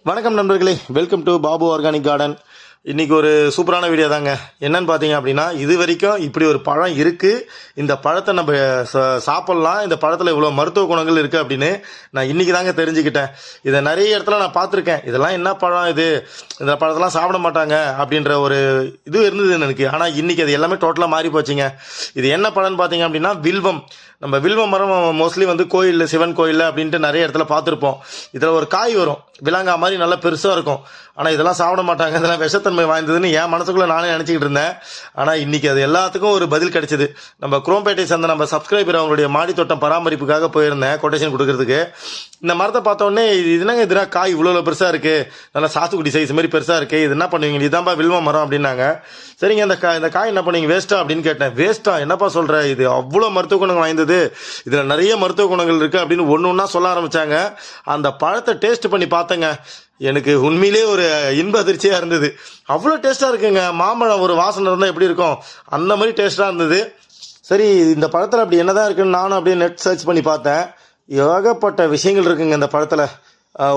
வணக்கம் நண்பர்களே, welcome to Babu organic garden. இன்றைக்கி ஒரு சூப்பரான வீடியோ தாங்க. என்னன்னு பார்த்தீங்க அப்படின்னா, இது வரைக்கும் இப்படி ஒரு பழம் இருக்குது, இந்த பழத்தை நம்ம சாப்பிட்லாம், இந்த பழத்தில் இவ்வளோ மருத்துவ குணங்கள் இருக்குது அப்படின்னு நான் இன்றைக்கி தாங்க தெரிஞ்சுக்கிட்டேன். இதை நிறைய இடத்துல நான் பார்த்துருக்கேன். இதெல்லாம் என்ன பழம் இது, இந்த பழத்தெல்லாம் சாப்பிட மாட்டாங்க அப்படின்ற ஒரு இது இருந்தது எனக்கு. ஆனால் இன்றைக்கி அது எல்லாமே டோட்டலாக மாறி போச்சுங்க. இது என்ன பழம்னு பார்த்தீங்க அப்படின்னா வில்வம். நம்ம வில்வ மரம் மோஸ்ட்லி வந்து கோயிலில், சிவன் கோயிலில் அப்படின்ட்டு நிறைய இடத்துல பார்த்துருப்போம். இதில் ஒரு காய் வரும், விலங்கா மாதிரி நல்லா பெருசாக இருக்கும். ஆனால் இதெல்லாம் சாப்பிட மாட்டாங்க, இதெல்லாம் விஷத்தன்மை வாய்ந்ததுன்னு என் மனசுக்குள்ளே நானே நினச்சிக்கிட்டு இருந்தேன். ஆனால் இன்றைக்கி அது எல்லாத்துக்கும் ஒரு பதில் கிடைச்சிது. நம்ம குரோம்பேட்டை சேர்ந்த நம்ம சப்ஸ்கிரைபர் அவங்களுடைய மாடித்தோட்டம் பராமரிப்புக்காக போயிருந்தேன் கொட்டேஷன் கொடுக்கறதுக்கு. இந்த மரத்தை பார்த்தோன்னே இது என்னங்க, இதுனா காய் இவ்வளோ பெருசாக இருக்குது, நல்லா சாத்துக்குடி சைஸ் மாதிரி பெருசாக இருக்குது, இது என்ன பண்ணுவீங்க, இதுதான்ப்பா வில்வ மரம் அப்படின்னாங்க. சரிங்க, இந்த காய் என்ன பண்ணுவீங்க, வேஸ்ட்டா அப்படின்னு கேட்டேன். வேஸ்ட்டா என்னப்பா சொல்கிற, இது அவ்வளோ மருத்துவ குணங்கள் வாய்ந்தது, இதில் நிறைய மருத்துவ குணங்கள் இருக்குது அப்படின்னு ஒன்று ஒன்றா சொல்ல ஆரம்பித்தாங்க. அந்த பழத்தை டேஸ்ட் பண்ணி பார்த்தேங்க, எனக்கு உண்மையிலே ஒரு இன்ப அதிர்ச்சியாக இருந்தது. அவ்வளோ டேஸ்ட்டாக இருக்குங்க. மாம்பழம் ஒரு வாசனை இருந்தால் எப்படி இருக்கும், அந்த மாதிரி டேஸ்ட்டாக இருந்தது. சரி, இந்த பழத்தில் அப்படி என்னதான் இருக்குன்னு நானும் அப்படியே நெட் சர்ச் பண்ணி பார்த்தேன். ஏகப்பட்ட விஷயங்கள் இருக்குங்க இந்த பழத்தில்.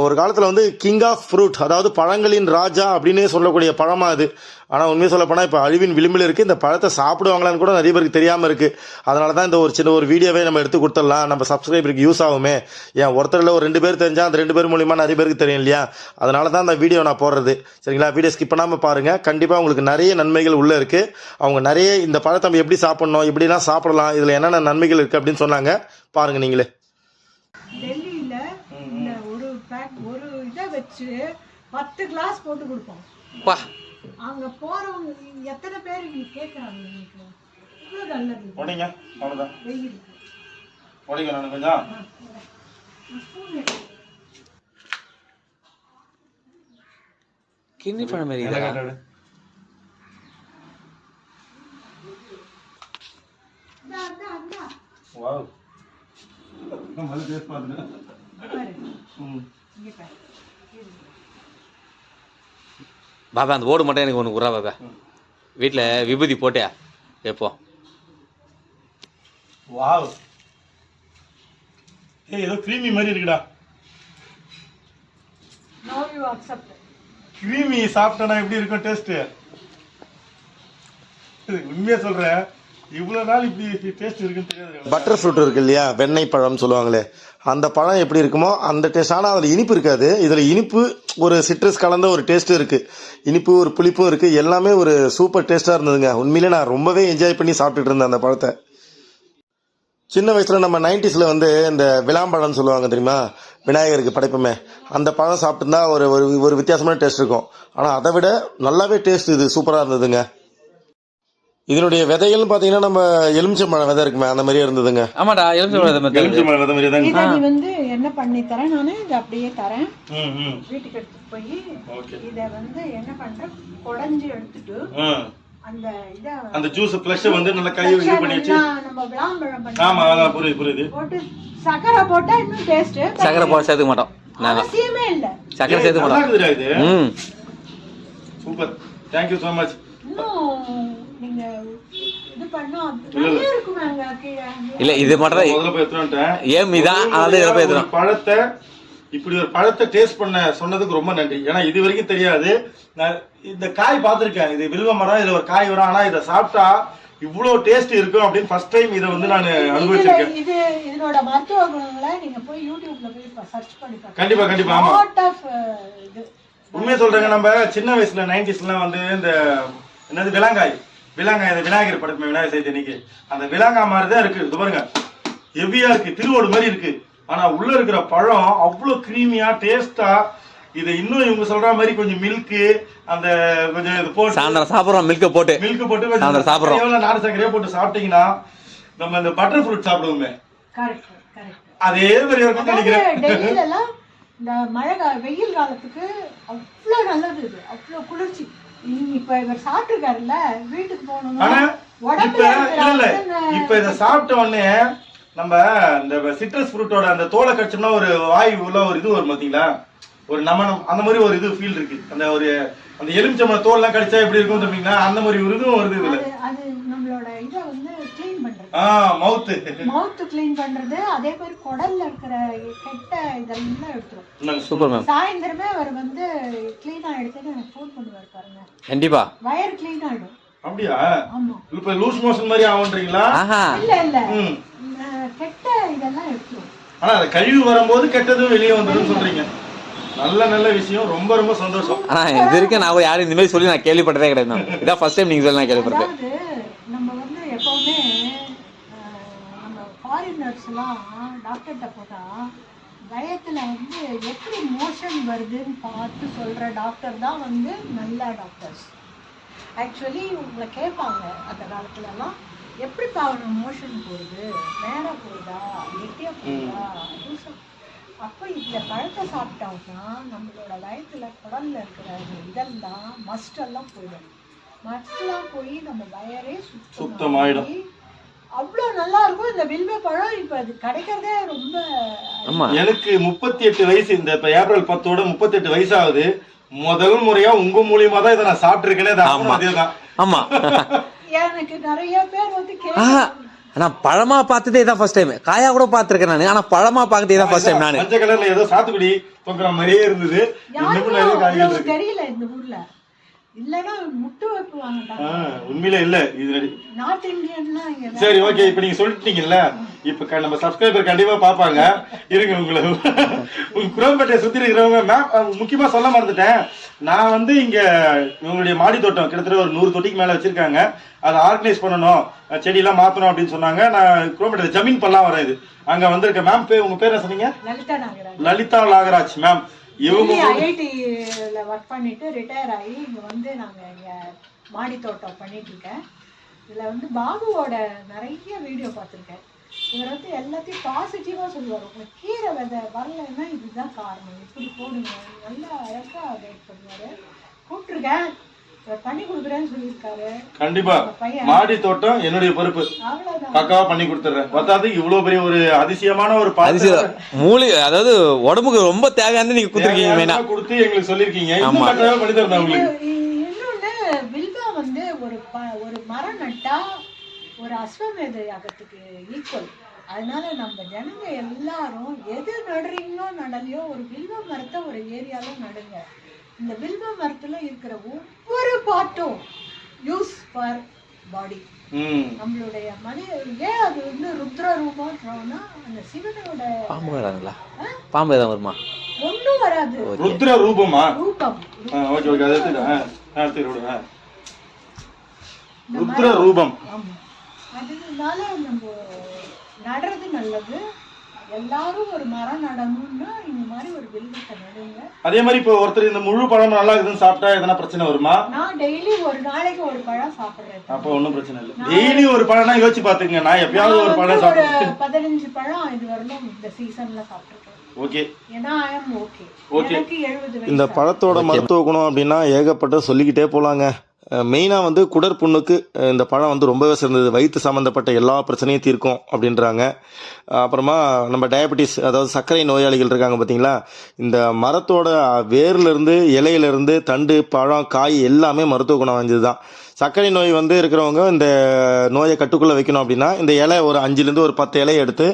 ஒரு காலத்தில் வந்து கிங் ஆஃப் ஃப்ரூட், அதாவது பழங்களின் ராஜா அப்படின்னே சொல்லக்கூடிய பழமாக அது. ஆனால் உண்மையை சொல்லப்போனால் இப்போ அழிவின் விளிம்பில் இருக்குது. இந்த பழத்தை சாப்பிடுவாங்களான்னு கூட நிறைய பேருக்கு தெரியாமல் இருக்குது. அதனால தான் இந்த ஒரு சின்ன ஒரு வீடியோவே நம்ம எடுத்து கொடுத்துடலாம், நம்ம சப்ஸ்கிரைபருக்கு யூஸ் ஆகுமே. ஏன் ஒருத்தரில் ஒரு 2 பேர் தெரிஞ்சால் அந்த 2 பேர் மூலிமா நிறைய பேருக்கு தெரியும் இல்லையா? அதனால தான் இந்த வீடியோ நான் போடுறது. சரிங்களா, வீடியோ ஸ்கிப் பண்ணாமல் பாருங்கள். கண்டிப்பாக உங்களுக்கு நிறைய நன்மைகள் உள்ளே இருக்குது. அவங்க நிறைய இந்த பழத்தை எப்படி சாப்பிட்ணும், இப்படிலாம் சாப்பிடலாம், இதில் என்னென்ன நன்மைகள் இருக்குது அப்படின்னு சொன்னாங்க. பாருங்கள் நீங்களே. ஒரு இதை வச்சு 10 கிளாஸ் போட்டு கொடுப்போம். அங்க போறவங்க எத்தனை பேர் கேட்கறாங்க, இவ்வளவு நல்லது. ஓடிங்க, அவ்வளவுதான். வெயிலுக்கு ஓடிங்க, நான் கொஞ்சம் கிண்ணி பழம் மாதிரி வாவ், நல்ல டேஸ்ட் பாருங்க. பாபா அந்த ஓடு மட்டும் எனக்கு ஒன்று குறா பாபா. வீட்டில் விபூதி போட்டியா எப்போ? வாவ், ஏதோ கிரீமி மாதிரி இருக்குடா. Now you accept. கிரீமி சாப்பிட்டனா எப்படி இருக்கும் டேஸ்ட்? உண்மையா சொல்றேன், இவ்வளோ நாள் இப்படி டேஸ்ட் இருக்குன்னு தெரியாது. பட்டர் ஃப்ரூட் இருக்கு இல்லையா, வெண்ணெய் பழம் சொல்லுவாங்களே, அந்த பழம் எப்படி இருக்குமோ அந்த டேஸ்ட். ஆனால் அதில் இனிப்பு இருக்காது. இதில் இனிப்பு, ஒரு சிட்ரஸ் கலந்த ஒரு டேஸ்ட்டும் இருக்குது. இனிப்பு, ஒரு புளிப்பும் இருக்குது. எல்லாமே ஒரு சூப்பர் டேஸ்ட்டாக இருந்ததுங்க. உண்மையிலே நான் ரொம்பவே என்ஜாய் பண்ணி சாப்பிட்டுட்டு இருந்தேன் அந்த பழத்தை. சின்ன வயசில் நம்ம 90s வந்து இந்த விளாம்பழம்னு சொல்லுவாங்க தெரியுமா, விநாயகருக்கு படைப்புமே, அந்த பழம் சாப்பிட்டுருந்தா ஒரு ஒரு வித்தியாசமான டேஸ்ட் இருக்கும். ஆனால் அதை விட நல்லாவே டேஸ்ட் இது சூப்பராக இருந்ததுங்க. இதனுடைய விதைகள்னு பாத்தீங்கன்னா நம்ம எலுமிச்சம்பழம் விதை இருக்குமே, அந்த மாதிரியே இருந்ததுங்க. ஆமாடா, எலுமிச்சம்பழம் விதை தான். இதை நீ வந்து என்ன பண்ணி தரேன், நானு இதை அப்படியே தரேன். வீட்டுக்கு எடுத்துட்டு போய் இதை வந்து என்ன பண்றேன், குடஞ்சி எடுத்துட்டு அந்த ஜூஸ் ஃப்ளஷ் வந்து நல்ல கை இது பண்ணி வச்சு நம்ம விளாம்பழம் பண்ணி, ஆமா புரியுது, போட்டு சக்கரை போட்டா இன்னும் டேஸ்ட். சக்கரை போட சேர்த்துக்க மாட்டோம் நாங்க, அவசியமே இல்ல. சக்கரை சேர்த்துக்க மாட்டோம். Super, thank you so much. நீங்க இது பண்ணா நிறைய இருக்குங்க கீழ. இல்ல இது மட்டும் முதல்ல போய் எடுத்துட்டேன். ஏம் இதான், அதனால இத போய் எடுத்துறோம். பழத்தை இப்படி ஒரு பழத்தை டேஸ்ட் பண்ண சொன்னதுக்கு ரொம்ப நன்றி. ஏன்னா இது வரைக்கும் தெரியாது. நான் இந்த காய் பார்த்துருக்கேன், இது வில்வ மரம், இதுல ஒரு காய் வரும். ஆனா இதை சாப்பிட்டா இவ்வளோ டேஸ்ட் இருக்கும் அப்படின்னு ஃபர்ஸ்ட் டைம் இதை வந்து நான் அனுபவிச்சிருக்கேன். இது இதனோட மருத்துவ குணங்களை நீங்க போய் யூடியூப்ல போய் சர்ச் பண்ணி பாருங்க. கண்டிப்பா ஆமா. உண்மையை சொல்றேங்க, நம்ம சின்ன வயசுல 90sலாம் வந்து இந்த என்னது விலங்காய், இந்த விநாயகர் படைப்பு விநாயகர் சதுர்த்தி அன்னைக்கு அந்த விலங்கா மாதிரி தான் இருக்கு. இது பாருங்க, ஹெவியா இருக்கு, திருவோடு மாதிரி இருக்கு. ஆனா உள்ள இருக்கிற பழம் அவ்வளவு கிரீமியா டேஸ்டா. இது இன்னும் இவங்க சொல்ற மாதிரி கொஞ்சம் மில்க், அந்த கொஞ்சம் இது போட்டு சாயந்தரம் சாப்பிடுறோம், மில்க் போட்டு சாப்பிடுறோம், நாடு சர்க்கரையா போட்டு சாப்பிட்டீங்கன்னா நம்ம இந்த பட்டர் ஃப்ரூட் சாப்பிடுவோமே, அதே மாதிரி இருக்கும் நினைக்கிறேன். இந்த மழை வெயில் காலத்துக்கு அவ்வளவு நல்லது, இது அவ்வளவு குளிர்ச்சி. இப்ப இவர் சாப்பிட்டுருக்காருல்ல, வீட்டுக்கு போகணும். இப்ப இத சாப்பிட்ட உடனே நம்ம இந்த சிட்ரஸ் ஃப்ரூட்டோட அந்த தோலை கடிச்சோம்னா ஒரு வாய் உள்ள ஒரு இது வரும் பாத்தீங்களா, ஒரு நமனம் அந்த மாதிரி ஒரு இது ஃபீல் இருக்கு. அந்த எலுமிச்சம்பழம் தோல்லாம் கடிச்சா எப்படி இருக்கும் தெரியுங்களா, அந்த மாதிரி ஒரு இதுவும் வருது இதுல. அது நம்மளோட இதை வந்து க்ளீன் பண்றது, மவுத் க்ளீன் பண்றது. அதே மாதிரி குடல்ல இருக்கிற கெட்ட இதெல்லாம் எடுத்துரும். Super ma'am. சாயந்தரமே அவர் வந்து க்ளீனா எடுத்துட்டு எனக்கு ஃபோன் பண்ணுவார் பாருங்க. கண்டிப்பா வயர் க்ளீன் ஆயிடும். அப்படியா? ஆமா. இப்ப லூஸ் மோஷன் மாதிரி ஆகுன்றீங்களா? இல்ல கெட்ட இதெல்லாம் எடுத்துரும். ஆனா அது கழிவு வரும்போது கெட்டதும் வெளியே வந்துடும் சொல்றீங்க. நல்ல விஷயம், ரொம்ப ரொம்ப சந்தோஷம். ஆனா இது வரைக்கும் நான் யாரும் இந்த மாதிரி சொல்லி நான் கேள்விப்பட்டதே கிடையாது மேம். இதான் ஃபர்ஸ்ட் டைம் நீங்க சொல்லி நான் கேள்விப்பட்டேன். நம்ம வந்து எப்பவுமே நம்ம ஃபாரினர்ஸ்லாம் டாக்டர்கிட்ட போனா வயத்துல வந்து எப்படி மோஷன் வருதுன்னு பார்த்து சொல்ற டாக்டர் தான் வந்து நல்ல டாக்டர்ஸ். ஆக்சுவலி உங்களை கேட்பாங்க அந்த காலத்துலலாம், எப்படி பாவனம் மோஷன் போகுது, நேராக போகுதா, கெட்டியாக போகுதா, அப்போ இதில் பழத்தை சாப்பிட்டோம்னா நம்மளோட வயத்துல குடல்ல இருக்கிற இதெல்லாம் மஸ்டெல்லாம் போயிடும். மஸ்டெல்லாம் போய் நம்ம வயரே சுத்தமாயிடும். அவ்வளோ நல்லா இருக்கும் இந்த வில்வ பழம். இப்போ அது கிடைக்கிறதே ரொம்ப. எனக்கு 38 வயசு. இந்த இப்போ ஏப்ரல் 10ஓட 38 வயசாகுது. முதல் முறையா உங்க மூலியமா தான் இதை நான் சாப்பிட்டுருக்கேனே. அதேதான். ஆமா. எனக்கு நிறைய பேர் வந்து நான் பழமா பார்த்ததே இதான் ஃபர்ஸ்ட் டைம். காயா கூட பார்த்திருக்கேன் நான், ஆனா பழமா பார்த்ததே தான் ஃபர்ஸ்ட் டைம். நான் மஞ்சள் கலர்ல ஏதோ சாத்துக்குடி தொங்குற மாதிரியே இருந்தது. தெரியல இந்த ஊர்ல இல்லனா முட்டு வைப்பாங்க. உண்மையில இல்ல இது நார்த் இந்தியன்னா. சரி ஓகே, இப்ப நீங்க சொல்லிட்டீங்கல்ல, இப்ப நம்ம சப்ஸ்கிரைபர் கண்டிப்பா பாப்பாங்க. இருங்க, உங்க குரோம்பேட்டையை சுத்தி இருக்கிறவங்க முக்கியமா சொல்ல மறந்துட்டேன். நான் வந்து இங்க இவங்களுடைய மாடி தோட்டம் கிட்டத்தட்ட ஒரு 100 தொட்டிக்கு மேல வச்சிருக்காங்க. அதை ஆர்கனைஸ் பண்ணணும், செடியெல்லாம் மாத்தணும் அப்படின்னு சொன்னாங்க. நான் குரோம்பேட்டை ஜமீன் பல்லாம் வரேன். இது அங்க வந்திருக்கேன். மேம் உங்க பேர் என்ன சொன்னீங்க? லலிதா நாகராஜ் மேம். இவங்க ஐஐடில ஒர்க் பண்ணிட்டு ரிட்டையர் ஆகி இங்க வந்து நாங்க இங்க மாடி தோட்டம் பண்ணிட்டு இருக்கேன். இதுல வந்து பாபுவோட நிறைய வீடியோ பார்த்துருக்கேன். இவர் வந்து எல்லாத்தையும் பாசிட்டிவா சொல்லுவார். உங்களுக்கு கீரை விதை வரலைன்னா இதுதான் காரணம், இப்படி போடுங்க, நல்லா அழகா கைட் பண்ணுவாரு. கூப்பிட்டுருக்கேன், பண்ணி கொடுக்குறேன்னு சொல்லியிருக்காரு. கண்டிப்பா மாடி தோட்டம் என்னுடைய பொறுப்பு, பக்காவா பண்ணி கொடுத்துறேன். பத்தாது இவ்வளவு பெரிய ஒரு அதிசயமான ஒரு மூலி, அதாவது உடம்புக்கு ரொம்ப தேவையானது நீங்க கொடுத்துருக்கீங்க, கொடுத்து எங்களுக்கு சொல்லியிருக்கீங்க. பண்ணி தரேன் உங்களுக்கு. இன்னொன்னு, வில்வா வந்து ஒரு மரம் நட்டா ஒரு அஸ்வமேத யாகத்துக்கு ஈக்குவல். அதனால நம்ம ஜனங்க எல்லாரும் எது நடுறீங்களோ நடலையோ ஒரு வில்வ மரத்தை ஒரு ஏரியால நடுங்க. இந்த வில்வ மரத்துல இருக்கிற ஒவ்வொரு பார்ட்டும் யூஸ் ஃபார் பாடி. நம்மளுடைய ஏன் அது வந்து ருத்ர ரூபம்னா அந்த சிவனோட பாம்பு வராங்களா? பாம்பு ஏதாவது வருமா? ஒன்றும் வராது. ருத்ர ரூபமா? ரூபம். ஓகே ஓகே, அதை எடுத்துடுங்க. ருத்ர ரூபம். ஆமா, அதனால நம்ம நடுறது நல்லது. எல்லாரும் ஒரு மரம் நடணும்னா இந்த மாதிரி ஒரு வில்வத்தை நடுங்க. அதே மாதிரி இப்போ ஒருத்தர் இந்த முழு பழம் நல்லா இருக்குன்னு சாப்பிட்டா எதனா பிரச்சனை வருமா? நான் டெய்லி ஒரு நாளைக்கு ஒரு பழம் சாப்பிடுறேன். அப்போ ஒன்றும் பிரச்சனை இல்லை. டெய்லி ஒரு பழம்னா யோசிச்சு பாத்துங்க. நான் எப்பயாவது ஒரு பழம் சாப்பிடுறேன். 15 பழம் இது வரணும் இந்த சீசன்ல சாப்பிட்டுருக்கேன். ஓகே. ஏன்னா ஐ அம் ஓகே. எனக்கு 70 வயசு. இந்த பழத்தோட மருத்துவ குணம் அப்படின்னா ஏகப்பட்ட சொல்லிக்கிட்டே போலாங்க. மெயினாக வந்து குடற்புண்ணுக்கு இந்த பழம் வந்து ரொம்பவே சிறந்தது. வயிற்று சம்மந்தப்பட்ட எல்லா பிரச்சனையும் தீர்க்கும் அப்படின்றாங்க. அப்புறமா நம்ம டயபெட்டிஸ், அதாவது சர்க்கரை நோயாளிகள் இருக்காங்க பார்த்தீங்களா, இந்த மரத்தோட வேர்லேருந்து இலையிலேருந்து தண்டு பழம் காய் எல்லாமே மருத்துவ குணம் வாய்ந்தது தான். சர்க்கரை நோய் வந்து இருக்கிறவங்க இந்த நோயை கட்டுக்குள்ளே வைக்கணும் அப்படின்னா இந்த இலை ஒரு 5லேருந்து ஒரு 10 இலையை எடுத்து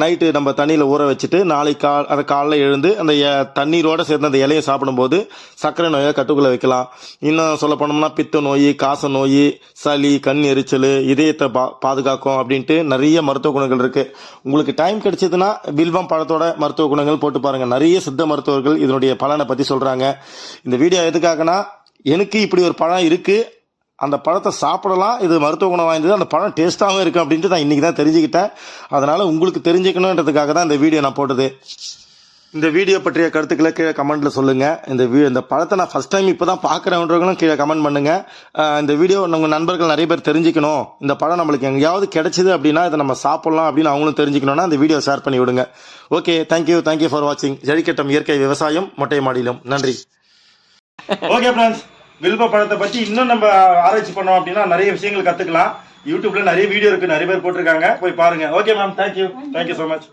நைட்டு நம்ம தண்ணியில் ஊற வச்சுட்டு நாளைக்கு அதை காலைல எழுந்து அந்த தண்ணீரோடு சேர்ந்து அந்த இலையை சாப்பிடும்போது சர்க்கரை நோயை கட்டுக்குள்ளே வைக்கலாம். இன்னும் சொல்ல போனோம்னா பித்த நோய், காச நோய், சளி, கண் எரிச்சல், இதயத்தை பாதுகாக்கும் அப்படின்ட்டு நிறைய மருத்துவ குணங்கள் இருக்குது. உங்களுக்கு டைம் கிடைச்சதுன்னா வில்வம் பழத்தோட மருத்துவ குணங்கள் போட்டு பாருங்கள். நிறைய சித்த மருத்துவர்கள் இதனுடைய பலனை பற்றி சொல்கிறாங்க. இந்த வீடியோ எதுக்காகனா, எனக்கு இப்படி ஒரு பழம் இருக்குது, அந்த பழத்தை சாப்பிடலாம், இது மருத்துவ குணம் வாய்ந்தது, அந்த பழம் டேஸ்ட்டாகவும் இருக்குது அப்படின்ட்டு நான் இன்றைக்கி தான் தெரிஞ்சுக்கிட்டேன். அதனால் உங்களுக்கு தெரிஞ்சுக்கணுன்றதுக்காக தான் இந்த வீடியோ நான் போட்டது. இந்த வீடியோ பற்றிய கருத்துக்களை கீழே கமெண்ட்டில் சொல்லுங்கள். இந்த பழத்தை நான் ஃபஸ்ட் டைம் இப்போ தான் பார்க்குறவங்களும் கீழே கமெண்ட் பண்ணுங்கள். இந்த வீடியோ நம்ம நண்பர்கள் நிறைய பேர் தெரிஞ்சுக்கணும், இந்த பழம் நம்மளுக்கு எங்கேயாவது கிடைச்சிது அப்படின்னா இதை நம்ம சாப்பிட்லாம் அப்படின்னு அவங்களும் தெரிஞ்சுக்கணும்னா இந்த வீடியோ ஷேர் பண்ணி விடுங்க. ஓகே, தேங்க்யூ ஃபார் வாட்சிங். ஜல்லிக்கட்டம் இயற்கை விவசாயம் மொட்டை மாடியிலும். நன்றி. ஓகே ஃப்ரெண்ட்ஸ், வில்வ பழத்தை பற்றி இன்னும் நம்ம ஆராய்ச்சி பண்ணோம் அப்படின்னா நிறைய விஷயங்கள் கற்றுக்கலாம். யூடியூப்ல நிறைய வீடியோ இருக்குது, நிறைய பேர் போட்டிருக்காங்க, போய் பாருங்க. Okay ma'am, thank you so much.